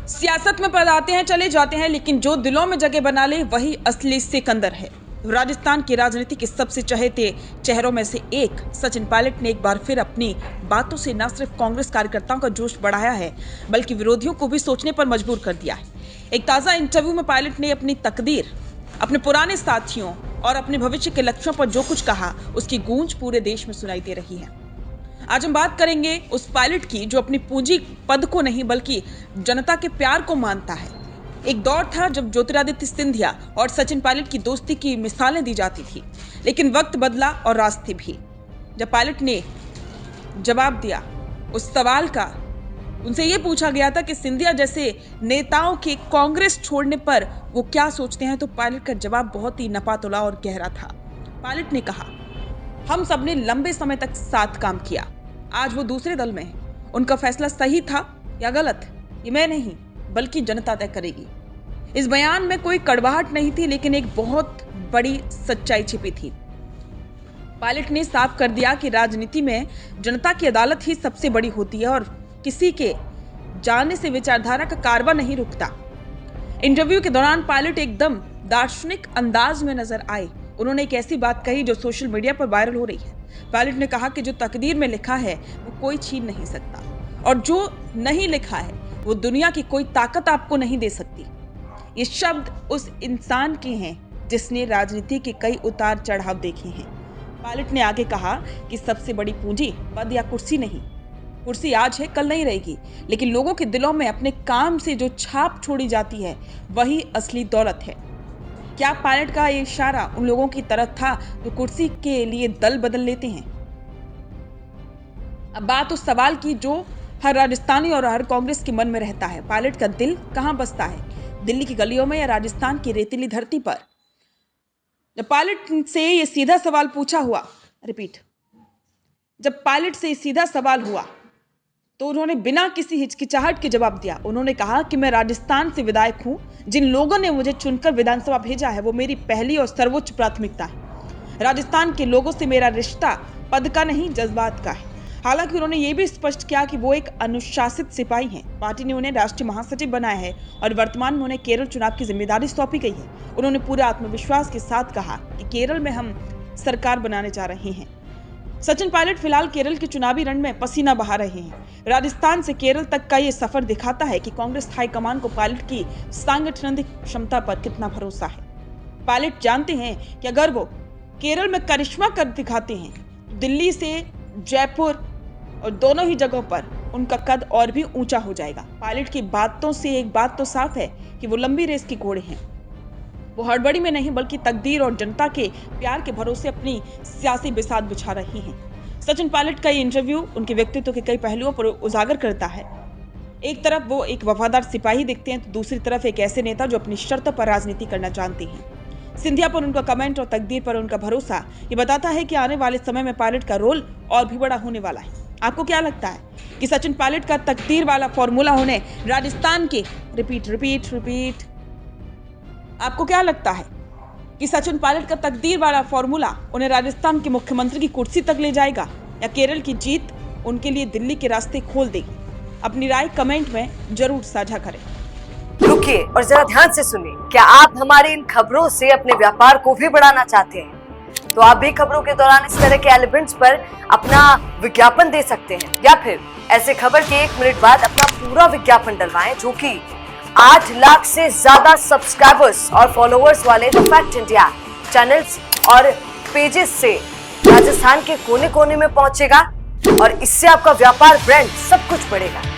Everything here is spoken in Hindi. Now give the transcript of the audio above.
सियासत में पद आते हैं चले जाते हैं, लेकिन जो दिलों में जगह बना ले वही असली सिकंदर है। राजस्थान की राजनीति के सबसे चहेते चेहरों में से एक सचिन पायलट ने एक बार फिर अपनी बातों से न सिर्फ कांग्रेस कार्यकर्ताओं का जोश बढ़ाया है, बल्कि विरोधियों को भी सोचने पर मजबूर कर दिया है। एक ताजा इंटरव्यू में पायलट ने अपनी तकदीर, अपने पुराने साथियों और अपने भविष्य के लक्ष्यों पर जो कुछ कहा, उसकी गूंज पूरे देश में सुनाई दे रही है। आज हम बात करेंगे उस पायलट की जो अपनी पूंजी पद को नहीं बल्कि जनता के प्यार को मानता है। एक दौर था जब ज्योतिरादित्य सिंधिया और सचिन पायलट की दोस्ती की मिसालें दी जाती थी, लेकिन वक्त बदला और रास्ते भी। जब पायलट ने जवाब दिया उस सवाल का, उनसे ये पूछा गया था कि सिंधिया जैसे नेताओं के कांग्रेस छोड़ने पर वो क्या सोचते हैं, तो पायलट का जवाब बहुत ही नपातुला और गहरा था। पायलट ने कहा, हम सबने लंबे समय तक साथ काम किया, आज वो दूसरे दल में है। उनका फैसला सही था या गलत, ये मैं नहीं बल्कि जनता तय करेगी। इस बयान में कोई कड़वाहट नहीं थी, लेकिन एक बहुत बड़ी सच्चाई छिपी थी। पायलट ने साफ कर दिया कि राजनीति में जनता की अदालत ही सबसे बड़ी होती है और किसी के जाने से विचारधारा का कारवां नहीं रुकता। इंटरव्यू के दौरान पायलट एकदम दार्शनिक अंदाज में नजर आए। उन्होंने एक ऐसी बात कही जो सोशल मीडिया पर वायरल हो रही है। पायलट ने कहा कि जो तकदीर में लिखा है वो कोई छीन नहीं सकता, और जो नहीं लिखा है वो दुनिया की कोई ताकत आपको नहीं दे सकती। ये शब्द उस इंसान के हैं जिसने राजनीति के कई उतार चढ़ाव देखे हैं। पायलट ने आगे कहा कि सबसे बड़ी पूंजी पद या कुर्सी नहीं, कुर्सी आज है कल नहीं रहेगी, लेकिन लोगों के दिलों में अपने काम से जो छाप छोड़ी जाती है वही असली दौलत है। क्या पायलट का ये इशारा उन लोगों की तरफ था जो कुर्सी के लिए दल बदल लेते हैं? अब बात उस सवाल की जो हर राजस्थानी और हर कांग्रेस के मन में रहता है, पायलट का दिल कहां बसता है, दिल्ली की गलियों में या राजस्थान की रेतीली धरती पर? जब पायलट से ये सीधा सवाल पूछा हुआ, जब पायलट से सीधा सवाल हुआ तो उन्होंने बिना किसी हिचकिचाहट के जवाब दिया। उन्होंने कहा कि मैं राजस्थान से विधायक हूं, जिन लोगों ने मुझे चुनकर विधानसभा भेजा है वो मेरी पहली और सर्वोच्च प्राथमिकता है। राजस्थान के लोगों से मेरा रिश्ता पद का नहीं जज्बात का है। हालांकि उन्होंने ये भी स्पष्ट किया कि वो एक अनुशासित सिपाही हैं। पार्टी ने उन्हें राष्ट्रीय महासचिव बनाया है और वर्तमान में उन्हें केरल चुनाव की जिम्मेदारी सौंपी गई है। उन्होंने पूरे आत्मविश्वास के साथ कहा कि केरल में हम सरकार बनाने जा रहे हैं। सचिन पायलट फिलहाल केरल के चुनावी रण में पसीना बहा रहे हैं। राजस्थान से केरल तक का ये सफर दिखाता है कि कांग्रेस हाईकमान को पायलट की सांगठनिक क्षमता पर कितना भरोसा है। पायलट जानते हैं कि अगर वो केरल में करिश्मा कर दिखाते हैं, दिल्ली से जयपुर और दोनों ही जगहों पर उनका कद और भी ऊंचा हो जाएगा। पायलट की बातों से एक बात तो साफ है कि वो लंबी रेस के घोड़े हैं। वो हड़बड़ी में नहीं बल्कि तकदीर और जनता के प्यार के भरोसे अपनी सियासी बिसात बिछा रही हैं। सचिन पायलट का ये इंटरव्यू उनके व्यक्तित्व के कई पहलुओं पर उजागर करता है। एक तरफ वो एक वफादार सिपाही दिखते हैं, तो दूसरी तरफ एक ऐसे नेता जो अपनी शर्तों पर राजनीति करना जानते हैं। सिंधिया पर उनका कमेंट और तकदीर पर उनका भरोसा ये बताता है कि आने वाले समय में पायलट का रोल और भी बड़ा होने वाला है। आपको क्या लगता है कि सचिन पायलट का तकदीर वाला फॉर्मूला उन्हें राजस्थान के आपको क्या लगता है कि सचिन पायलट का तकदीर वाला फॉर्मूला उन्हें राजस्थान के मुख्यमंत्री की कुर्सी तक ले जाएगा, या केरल की जीत उनके लिए दिल्ली के रास्ते खोल देगी? अपनी राय कमेंट में जरूर साझा करें। रुकिए और जरा ध्यान से सुनिए। क्या आप हमारी इन खबरों से अपने व्यापार को भी बढ़ाना चाहते हैं? तो आप भी खबरों के दौरान इस तरह के एलिमेंट्स पर अपना विज्ञापन दे सकते हैं, या फिर ऐसे खबर के 1 मिनट बाद अपना पूरा विज्ञापन डलवाएं, जो कि 8 लाख से ज्यादा सब्सक्राइबर्स और फॉलोअर्स वाले द फैक्ट इंडिया चैनल्स और पेजेस से राजस्थान के कोने कोने में पहुंचेगा, और इससे आपका व्यापार, ब्रांड सब कुछ बढ़ेगा।